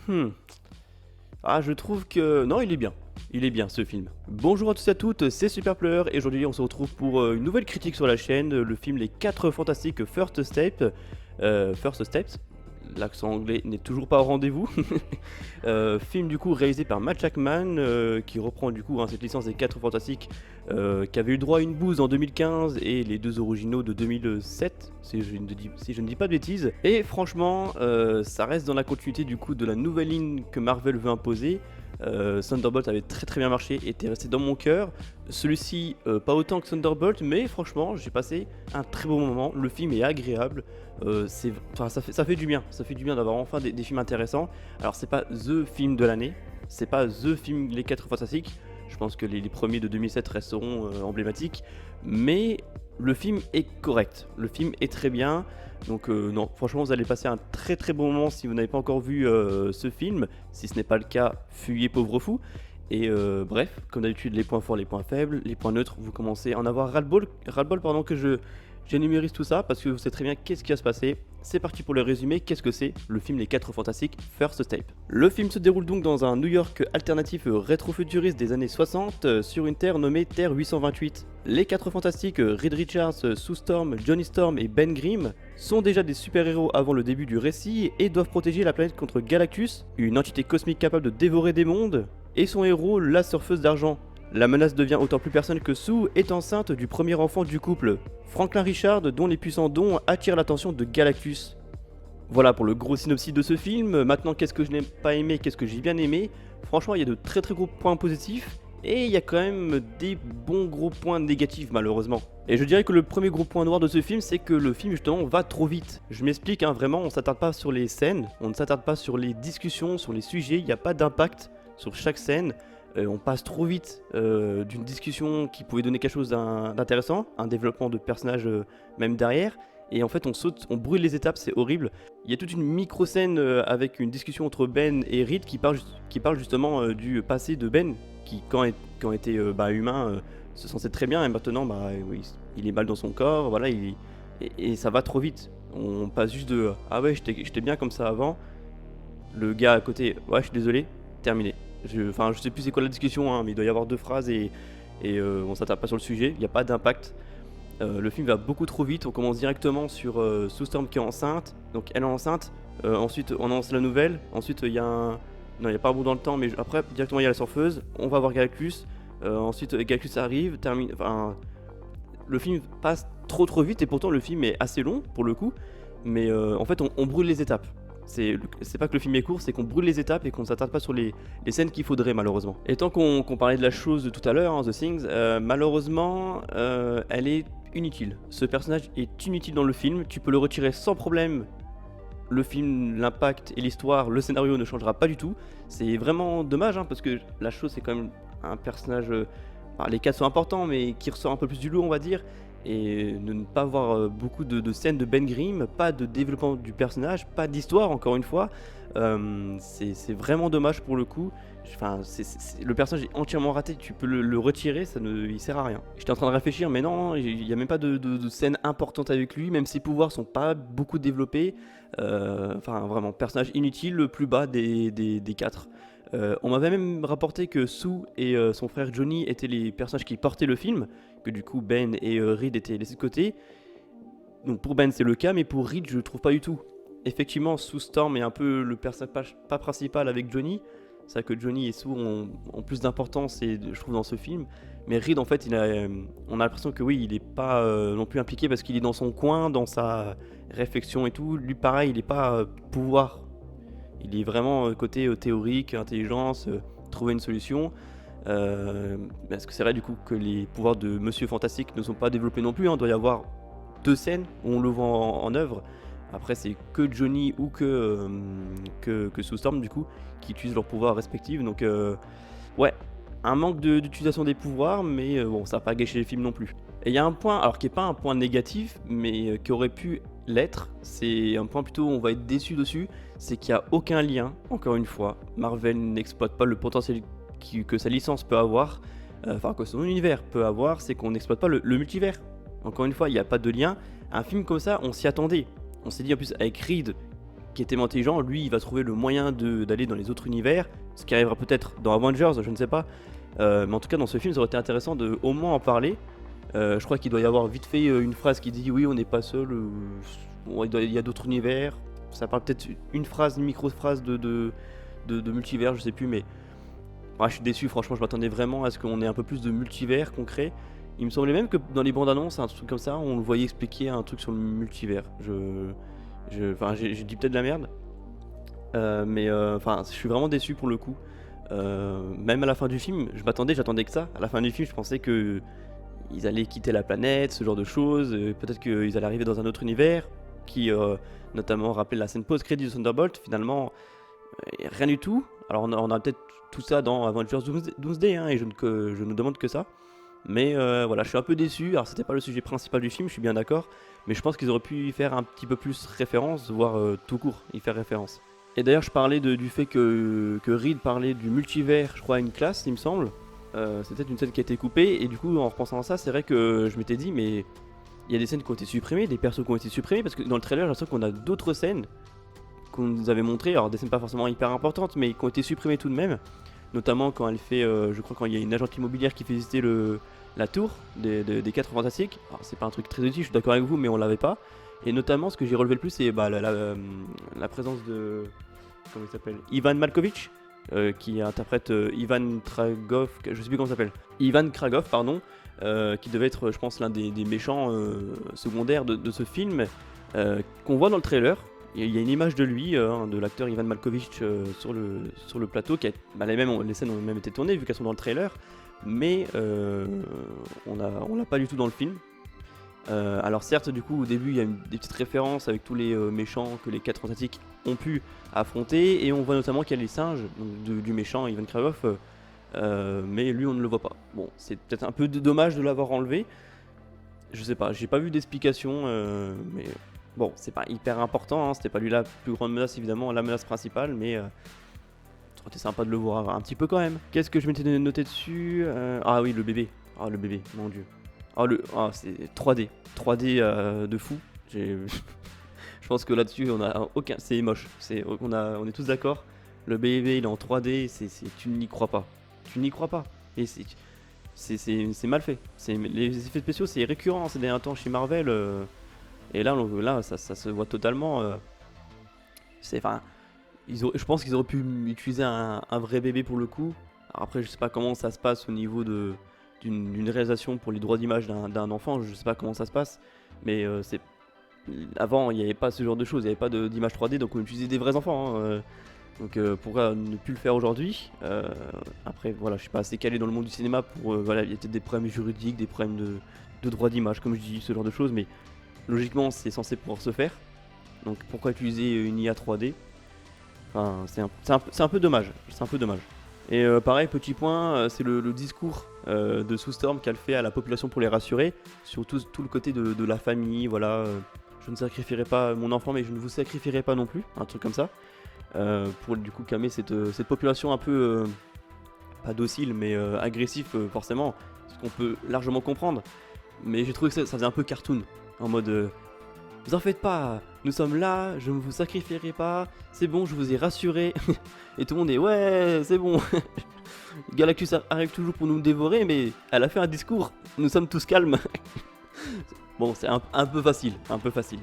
Hmm. Ah, je trouve que... Non, il est bien. Il est bien, ce film. Bonjour à tous et à toutes, c'est Superpleur, et aujourd'hui on se retrouve pour une nouvelle critique sur la chaîne, le film Les 4 Fantastiques First Steps. First Steps, l'accent anglais n'est toujours pas au rendez-vous. Film du coup réalisé par Matt Jackman, qui reprend du coup cette licence des 4 Fantastiques, qui avait eu droit à une bouse en 2015 et les deux originaux de 2007, si je ne dis pas de bêtises. Et franchement, ça reste dans la continuité du coup de la nouvelle ligne que Marvel veut imposer. Thunderbolt avait très bien marché, était resté dans mon cœur. Celui-ci, pas autant que Thunderbolt, mais franchement, j'ai passé un très bon moment. Le film est agréable. Ça fait du bien. Ça fait du bien d'avoir enfin des films intéressants. Alors, c'est pas THE film de l'année. C'est pas THE film Les 4 Fantastiques. Je pense que les premiers de 2007 resteront emblématiques. Mais le film est correct. Le film est très bien. Donc non, franchement, vous allez passer un très bon moment si vous n'avez pas encore vu ce film. Si ce n'est pas le cas, fuyez pauvre fou. Et bref, comme d'habitude, les points forts, les points faibles, les points neutres, vous commencez à en avoir ras-le-bol pardon, que j'énumérise tout ça parce que vous savez très bien qu'est-ce qui va se passer. C'est parti pour le résumé. Qu'est-ce que c'est le film Les 4 Fantastiques First Step? Le film se déroule donc dans un New York alternatif rétro-futuriste des années 60 sur une terre nommée Terre 828. Les 4 Fantastiques, Reed Richards, Sue Storm, Johnny Storm et Ben Grimm, sont déjà des super-héros avant le début du récit et doivent protéger la planète contre Galactus, une entité cosmique capable de dévorer des mondes, et son héros, la surfeuse d'argent. La menace devient autant plus personne que Sue est enceinte du premier enfant du couple, Franklin Richard, dont les puissants dons attirent l'attention de Galactus. Voilà pour le gros synopsis de ce film. Maintenant, qu'est-ce que je n'ai pas aimé, qu'est-ce que j'ai bien aimé? Franchement, il y a de très gros points positifs, et il y a quand même des bons gros points négatifs malheureusement. Et je dirais que le premier gros point noir de ce film, c'est que le film justement va trop vite. Je m'explique, vraiment, on s'attarde pas sur les scènes, on ne s'attarde pas sur les discussions, sur les sujets, il n'y a pas d'impact sur chaque scène. On passe trop vite d'une discussion qui pouvait donner quelque chose d'intéressant, un développement de personnage même derrière, et en fait on saute, on brûle les étapes, c'est horrible. Il y a toute une micro-scène avec une discussion entre Ben et Reed qui parle justement du passé de Ben, qui quand était humain se sentait très bien, et maintenant oui, il est mal dans son corps, voilà, et ça va trop vite. On passe juste de ah ouais, j'étais bien comme ça avant, le gars à côté, ouais, je suis désolé, terminé. Je sais plus c'est quoi la discussion, mais il doit y avoir deux phrases et on s'attarde pas sur le sujet, il n'y a pas d'impact. Le film va beaucoup trop vite, on commence directement sur Sue Storm qui est enceinte, donc elle est enceinte, ensuite on annonce la nouvelle, ensuite il y a un... Non, il n'y a pas un bout dans le temps, mais après directement il y a la surfeuse, on va voir Galactus, ensuite Galactus arrive, termine... Enfin, le film passe trop vite et pourtant le film est assez long pour le coup, mais en fait on brûle les étapes. C'est pas que le film est court, c'est qu'on brûle les étapes et qu'on ne s'attarde pas sur les scènes qu'il faudrait malheureusement. Et tant qu'on parlait de la chose de tout à l'heure, The Things, malheureusement, elle est inutile. Ce personnage est inutile dans le film, tu peux le retirer sans problème. Le film, l'impact et l'histoire, le scénario ne changera pas du tout. C'est vraiment dommage, parce que la chose c'est quand même un personnage... les quatre sont importants, mais qui ressort un peu plus du lot, on va dire. Et de ne pas avoir beaucoup de scènes de Ben Grimm, pas de développement du personnage, pas d'histoire encore une fois, c'est vraiment dommage pour le coup. Le personnage est entièrement raté, tu peux le retirer, il sert à rien. J'étais en train de réfléchir, mais non, il n'y a même pas de scène importante avec lui, même ses pouvoirs sont pas beaucoup développés. Vraiment, personnage inutile, le plus bas des quatre. On m'avait même rapporté que Sue et son frère Johnny étaient les personnages qui portaient le film, que du coup Ben et Reed étaient laissés de côté. Donc pour Ben c'est le cas, mais pour Reed je le trouve pas du tout. Effectivement, Sue Storm est un peu le personnage pas principal avec Johnny. C'est vrai que Johnny et Sue ont plus d'importance, je trouve, dans ce film. Mais Reed, en fait, on a l'impression que oui, il est pas non plus impliqué parce qu'il est dans son coin, dans sa réflexion et tout. Lui, pareil, il est pas pouvoir. Il est vraiment côté théorique, intelligence, trouver une solution. Parce que c'est vrai du coup que les pouvoirs de Monsieur Fantastique ne sont pas développés non plus. Il doit y avoir deux scènes où on le voit en œuvre. Après c'est que Johnny ou que Sue Storm du coup qui utilisent leurs pouvoirs respectifs. Donc ouais, un manque d'utilisation des pouvoirs, mais bon, ça n'a pas gâché le film non plus. Et il y a un point, alors qui n'est pas un point négatif, mais qui aurait pu l'être, c'est un point plutôt où on va être déçu dessus, c'est qu'il n'y a aucun lien, encore une fois. Marvel n'exploite pas le potentiel que sa licence peut avoir, que son univers peut avoir, c'est qu'on n'exploite pas le multivers. Encore une fois, il n'y a pas de lien. Un film comme ça, on s'y attendait. On s'est dit en plus avec Reed, qui est tellement intelligent, lui il va trouver le moyen d'aller dans les autres univers, ce qui arrivera peut-être dans Avengers, je ne sais pas. Mais en tout cas dans ce film ça aurait été intéressant de au moins en parler. Je crois qu'il doit y avoir vite fait une phrase qui dit oui on n'est pas seul, bon, il y a d'autres univers. Ça parle peut-être une phrase, une micro-phrase de multivers, je sais plus, mais je suis déçu, franchement, je m'attendais vraiment à ce qu'on ait un peu plus de multivers concret. Il me semblait même que dans les bandes annonces, un truc comme ça, on le voyait expliquer un truc sur le multivers. Enfin, j'ai dit peut-être de la merde, mais enfin, je suis vraiment déçu pour le coup. Même à la fin du film, j'attendais que ça. À la fin du film, je pensais que ils allaient quitter la planète, ce genre de choses. Peut-être qu'ils allaient arriver dans un autre univers, qui notamment rappelait la scène post-crédit de Thunderbolt. Finalement, rien du tout. Alors on a peut-être tout ça dans Avengers Doomsday, hein, et je ne demande que ça. Mais voilà, je suis un peu déçu. Alors c'était pas le sujet principal du film, je suis bien d'accord. Mais je pense qu'ils auraient pu y faire un petit peu plus référence, voire tout court y faire référence. Et d'ailleurs je parlais du fait que Reed parlait du multivers, je crois à une classe il me semble. C'est peut-être une scène qui a été coupée. Et du coup en repensant à ça, c'est vrai que je m'étais dit mais il y a des scènes qui ont été supprimées, des persos qui ont été supprimés. Parce que dans le trailer j'ai l'impression qu'on a d'autres scènes qu'on nous avait montré, alors des scènes pas forcément hyper importantes, mais qui ont été supprimées tout de même. Notamment quand elle fait, je crois quand il y a une agente immobilière qui fait visiter la tour des 4 fantastiques. Alors c'est pas un truc très utile, je suis d'accord avec vous, mais on l'avait pas. Et notamment ce que j'ai relevé le plus, c'est la présence de, comment il s'appelle, Ivan Malkovich, qui interprète Ivan Kragov, je sais plus comment il s'appelle. Ivan Kragov, pardon, qui devait être, je pense, l'un des méchants secondaires de ce film, qu'on voit dans le trailer. Il y a une image de lui, de l'acteur Ivan Malkovich sur le plateau. Les scènes ont même été tournées vu qu'elles sont dans le trailer. Mais on l'a pas du tout dans le film. Alors certes, du coup, au début, il y a des petites références avec tous les méchants que les 4 fantastiques ont pu affronter. Et on voit notamment qu'il y a les singes donc du méchant Ivan Kragov. Mais lui, on ne le voit pas. Bon, c'est peut-être un peu dommage de l'avoir enlevé. Je sais pas, j'ai pas vu d'explication, mais... Bon, c'est pas hyper important, hein, c'était pas lui la plus grande menace évidemment, la menace principale, mais ça aurait été sympa de le voir un petit peu quand même. Qu'est-ce que je m'étais noté dessus Ah oui, le bébé. Ah le bébé, mon dieu. C'est 3D. 3D de fou. Je pense que là-dessus, on a aucun... C'est moche. On est tous d'accord. Le bébé, il est en 3D, tu n'y crois pas. Tu n'y crois pas. Et c'est mal fait. Les effets spéciaux, c'est récurrent ces derniers temps chez Marvel. Et là ça se voit totalement. Je pense qu'ils auraient pu utiliser un vrai bébé pour le coup. Alors après, je sais pas comment ça se passe au niveau d'une réalisation pour les droits d'image d'un enfant. Je sais pas comment ça se passe. Mais avant, il n'y avait pas ce genre de choses. Il n'y avait pas d'image 3D, donc on utilisait des vrais enfants. Donc pourquoi ne plus le faire aujourd'hui Après, voilà, je suis pas assez calé dans le monde du cinéma pour. Voilà, il y a peut-être des problèmes juridiques, des problèmes de droits d'image, comme je dis, ce genre de choses. Mais logiquement, c'est censé pouvoir se faire. Donc pourquoi utiliser une IA 3D? Enfin, c'est un peu dommage. C'est un peu dommage. Et pareil, petit point, c'est le discours de Sue Storm qu'elle fait à la population pour les rassurer. Sur tout le côté de la famille, voilà. Je ne sacrifierai pas mon enfant, mais je ne vous sacrifierai pas non plus. Un truc comme ça. Pour du coup calmer cette population un peu... pas docile, mais agressif forcément. Ce qu'on peut largement comprendre. Mais j'ai trouvé que ça faisait un peu cartoon. En mode, vous en faites pas, nous sommes là, je ne vous sacrifierai pas, c'est bon, je vous ai rassuré. Et tout le monde est, ouais, c'est bon. Galactus arrive toujours pour nous dévorer, mais elle a fait un discours, nous sommes tous calmes. Bon, c'est un peu facile, un peu facile.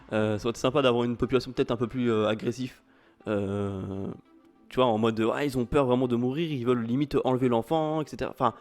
Ça aurait été sympa d'avoir une population peut-être un peu plus agressif. Tu vois, en mode, ils ont peur vraiment de mourir, ils veulent limite enlever l'enfant, etc. Enfin,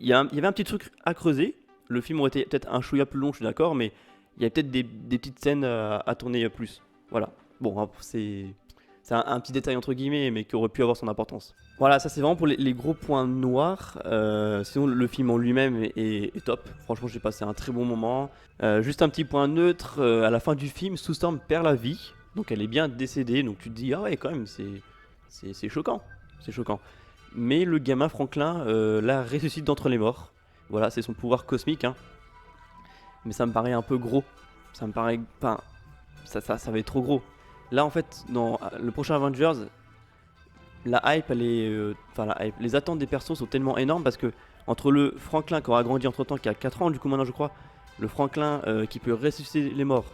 il y avait un petit truc à creuser. Le film aurait été peut-être un chouïa plus long, je suis d'accord, mais il y a peut-être des petites scènes à tourner plus. Voilà. Bon, c'est un petit détail entre guillemets, mais qui aurait pu avoir son importance. Voilà, ça c'est vraiment pour les gros points noirs. Sinon, le film en lui-même est top. Franchement, j'ai passé un très bon moment. Juste un petit point neutre, à la fin du film, Sue Storm perd la vie. Donc elle est bien décédée, donc tu te dis, ah ouais, quand même, c'est choquant. C'est choquant. Mais le gamin Franklin la ressuscite d'entre les morts. Voilà, c'est son pouvoir cosmique, hein. Mais ça me paraît un peu gros. Ça me paraît... Enfin, ça va être trop gros. Là, en fait, dans le prochain Avengers, la hype, elle est... les attentes des persos sont tellement énormes parce que entre le Franklin qui aura grandi entre-temps, qui a 4 ans du coup maintenant je crois, le Franklin qui peut ressusciter les morts,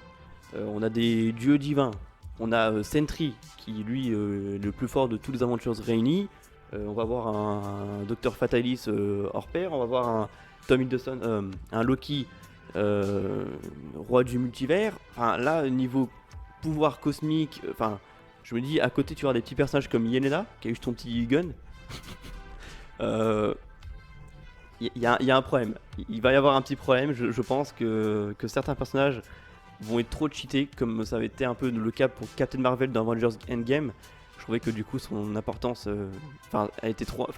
on a des dieux divins, On a Sentry qui lui est le plus fort de tous les Avengers réunis. On va voir un Dr Fatalis hors pair. On va voir un Tom Hiddleston, un Loki roi du multivers. Enfin là niveau pouvoir cosmique, enfin je me dis à côté tu vas avoir des petits personnages comme Yelena qui a eu son petit gun. Euh, y a un problème. Il va y avoir un petit problème. Je pense que certains personnages vont être trop cheatés, comme ça avait été un peu le cas pour Captain Marvel dans Avengers Endgame. Je trouvais que du coup son importance, a été trop,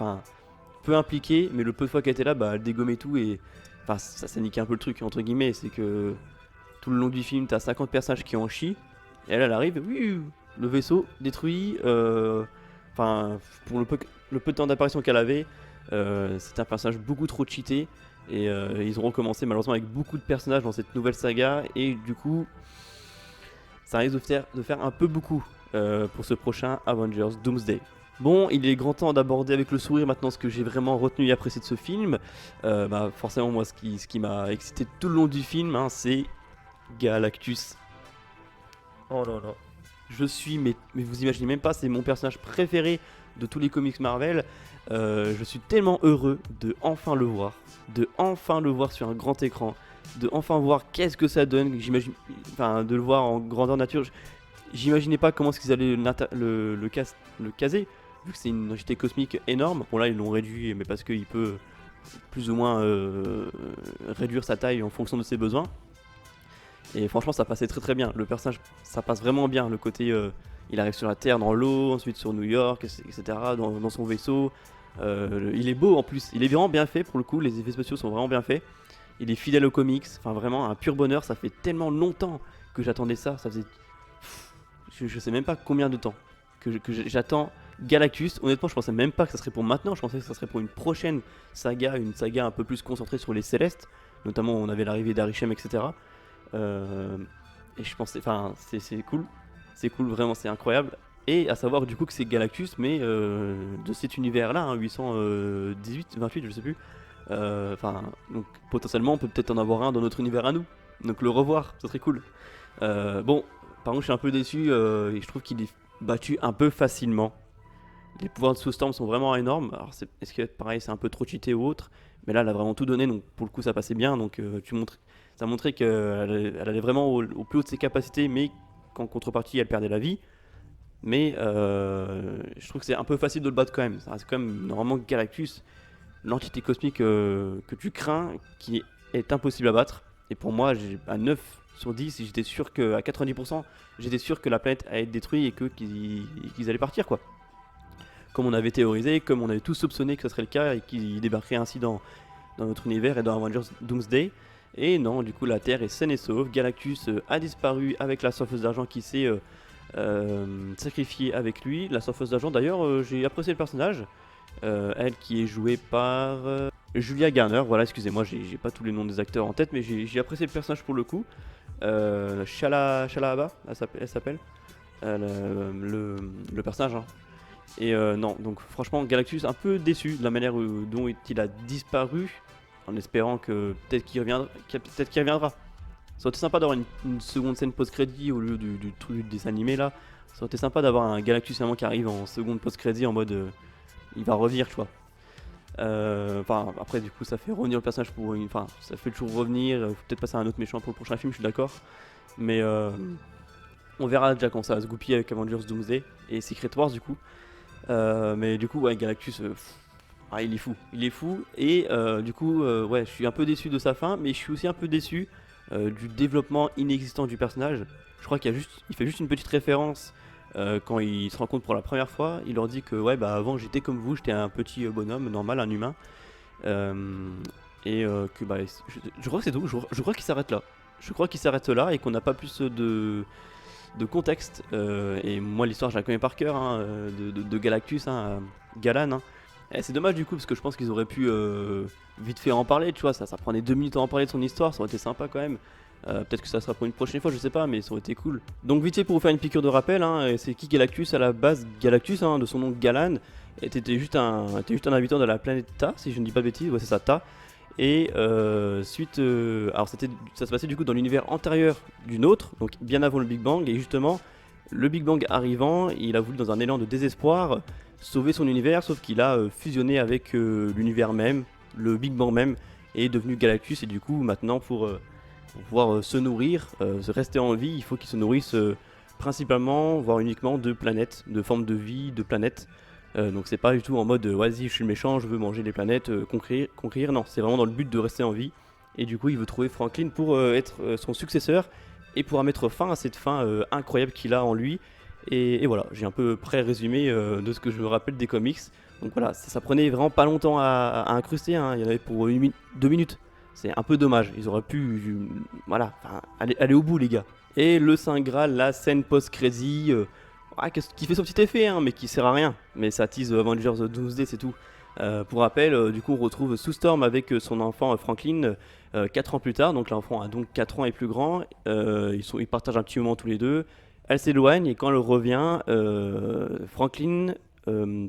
peu impliquée, mais le peu de fois qu'elle était là, bah, elle dégommait tout et ça niquait un peu le truc entre guillemets. C'est que tout le long du film, t'as 50 personnages qui en chient, et elle arrive, oui, le vaisseau détruit. Pour le peu de temps d'apparition qu'elle avait, c'était un personnage beaucoup trop cheaté. Et ils ont recommencé malheureusement avec beaucoup de personnages dans cette nouvelle saga. Et du coup, ça risque de faire un peu beaucoup pour ce prochain Avengers Doomsday. Bon, il est grand temps d'aborder avec le sourire maintenant ce que j'ai vraiment retenu et apprécié de ce film. Forcément, moi, ce qui m'a excité tout le long du film, hein, c'est Galactus. Oh là là. Mais vous imaginez même pas, c'est mon personnage préféré de tous les comics Marvel. Je suis tellement heureux de enfin le voir sur un grand écran, de enfin voir qu'est-ce que ça donne. J'imagine, de le voir en grandeur nature. J'imaginais pas comment est-ce qu'ils allaient le caser, vu que c'est une entité cosmique énorme. Bon là ils l'ont réduit, mais parce qu'il peut plus ou moins réduire sa taille en fonction de ses besoins. Et franchement ça passait très très bien. Le personnage ça passe vraiment bien. Le côté il arrive sur la Terre dans l'eau, ensuite sur New York, etc. dans son vaisseau. Il est beau en plus. Il est vraiment bien fait pour le coup. Les effets spéciaux sont vraiment bien faits. Il est fidèle aux comics. Enfin vraiment un pur bonheur. Ça fait tellement longtemps que j'attendais ça. Ça faisait je sais même pas combien de temps que j'attends Galactus. Honnêtement je pensais même pas que ça serait pour maintenant. Je pensais que ça serait pour une prochaine saga. Une saga un peu plus concentrée sur les Célestes. Notamment on avait l'arrivée d'Arishem, etc. Et je pensais, c'est cool, vraiment, c'est incroyable. Et à savoir du coup que c'est Galactus, mais de cet univers-là, hein, 818, 28, je sais plus. Donc potentiellement, on peut peut-être en avoir un dans notre univers à nous. Donc le revoir, ça serait cool. Bon, par contre, je suis un peu déçu et je trouve qu'il est battu un peu facilement. Les pouvoirs de Sue Storm sont vraiment énormes. Alors, est-ce que pareil, c'est un peu trop cheaté ou autre? Mais là, elle a vraiment tout donné, donc pour le coup, ça passait bien. Donc ça montrait qu'elle allait vraiment au plus haut de ses capacités, mais qu'en contrepartie, elle perdait la vie. Mais je trouve que c'est un peu facile de le battre quand même. Ça reste quand même normalement Galactus, l'entité cosmique que tu crains, qui est impossible à battre. Et pour moi, à 9 sur 10, j'étais sûr à 90%, j'étais sûr que la planète allait être détruite et qu'ils allaient partir, quoi. Comme on avait théorisé, comme on avait tous soupçonné que ce serait le cas et qu'ils débarqueraient ainsi dans notre univers et dans Avengers Doomsday. Et non, du coup la Terre est saine et sauve. Galactus a disparu avec la Surfeuse d'Argent qui s'est sacrifiée avec lui. La Surfeuse d'Argent d'ailleurs, j'ai apprécié le personnage. Elle qui est jouée par Julia Garner. Voilà, excusez-moi, j'ai pas tous les noms des acteurs en tête, mais j'ai apprécié le personnage pour le coup. Shala Abba, elle s'appelle. Le personnage, hein. Et non, donc franchement Galactus un peu déçu de la manière dont il a disparu, en espérant que peut-être qu'il reviendra. Ça aurait été sympa d'avoir une seconde scène post-crédit au lieu du truc du dessin animé là. Ça aurait été sympa d'avoir un Galactus vraiment qui arrive en seconde post-crédit en mode il va revenir, tu vois. Après du coup ça fait revenir le personnage ça fait toujours revenir, faut peut-être passer à un autre méchant pour le prochain film, je suis d'accord. Mais on verra déjà quand ça va se goupiller avec Avengers Doomsday et Secret Wars du coup. Mais du coup, ouais, Galactus, il est fou. Et du coup, ouais, je suis un peu déçu de sa fin, mais je suis aussi un peu déçu du développement inexistant du personnage. Je crois qu'il fait juste une petite référence quand il se rencontre pour la première fois. Il leur dit que, ouais, bah avant j'étais comme vous, j'étais un petit bonhomme normal, un humain. Que, bah, je crois que c'est tout. Je crois qu'il s'arrête là. Je crois qu'il s'arrête là et qu'on n'a pas plus de contexte. Et moi l'histoire je la connais par cœur, hein, de Galactus, hein, Galan, hein. Et c'est dommage du coup parce que je pense qu'ils auraient pu vite fait en parler, tu vois, ça prenait 2 minutes à en parler de son histoire, ça aurait été sympa quand même. Peut-être que ça sera pour une prochaine fois, je sais pas, mais ça aurait été cool. Donc vite fait pour vous faire une piqûre de rappel, hein, c'est qui Galactus à la base? Galactus, hein, de son nom Galan, était juste un habitant de la planète Ta, si je ne dis pas de bêtises, ouais c'est ça, Ta. Et alors ça se passait du coup dans l'univers antérieur du nôtre, donc bien avant le Big Bang, et justement Le Big Bang arrivant, il a voulu dans un élan de désespoir sauver son univers, sauf qu'il a fusionné avec l'univers même, le Big Bang même, et est devenu Galactus. Et du coup maintenant pour pouvoir se nourrir, se rester en vie, il faut qu'il se nourrisse principalement, voire uniquement de planètes, de formes de vie, de planètes. Donc c'est pas du tout en mode vas-y je suis le méchant, je veux manger les planètes, conquérir, non, c'est vraiment dans le but de rester en vie. Et du coup il veut trouver Franklin pour être son successeur et pouvoir mettre fin à cette fin incroyable qu'il a en lui. Et voilà, j'ai un peu près résumé de ce que je me rappelle des comics. Donc voilà, ça prenait vraiment pas longtemps à incruster, hein. Il y en avait pour 2 minutes. C'est un peu dommage, ils auraient pu voilà, aller au bout les gars. Et le Saint Graal, la scène post-crédit, qui fait son petit effet, hein, mais qui sert à rien. Mais ça tease Avengers Doomsday, c'est tout. Pour rappel, du coup on retrouve Sue Storm avec son enfant Franklin 4 ans plus tard. Donc l'enfant a donc 4 ans et plus grand. Ils partagent un petit moment tous les deux. Elle s'éloigne et quand elle revient, Franklin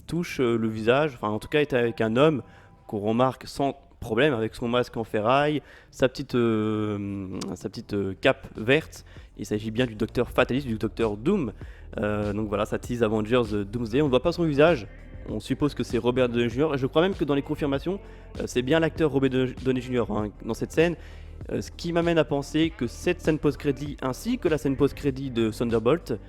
touche le visage, enfin en tout cas est avec un homme qu'on remarque sans problème avec son masque en ferraille, sa petite cape verte. Il s'agit bien du docteur Fatalist, du docteur Doom. Donc voilà, ça tease Avengers Doomsday. On ne voit pas son visage. On suppose que c'est Robert Downey Jr. Je crois même que dans les confirmations, c'est bien l'acteur Robert Downey Jr. hein, dans cette scène. Ce qui m'amène à penser que cette scène post-crédit ainsi que la scène post-crédit de Thunderbolt,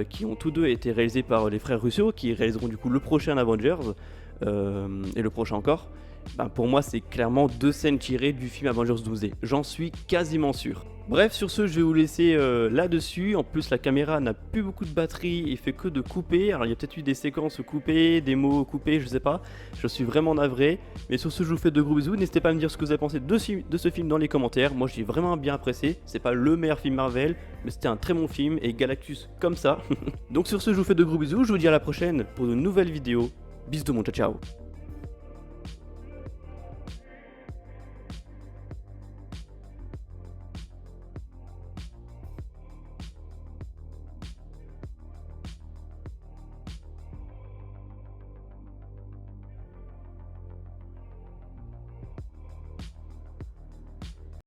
qui ont tous deux été réalisés par les frères Russo, qui réaliseront du coup le prochain Avengers et le prochain encore. Ben, pour moi, c'est clairement 2 scènes tirées du film Avengers 12D. J'en suis quasiment sûr. Bref, sur ce, je vais vous laisser là-dessus. En plus, la caméra n'a plus beaucoup de batterie et fait que de couper. Alors, il y a peut-être eu des séquences coupées, des mots coupés, je sais pas. Je suis vraiment navré. Mais sur ce, je vous fais de gros bisous. N'hésitez pas à me dire ce que vous avez pensé de ce film dans les commentaires. Moi, j'ai vraiment bien apprécié. C'est pas le meilleur film Marvel, mais c'était un très bon film. Et Galactus comme ça. Donc, sur ce, je vous fais de gros bisous. Je vous dis à la prochaine pour de nouvelles vidéos. Bisous tout le monde, ciao ciao.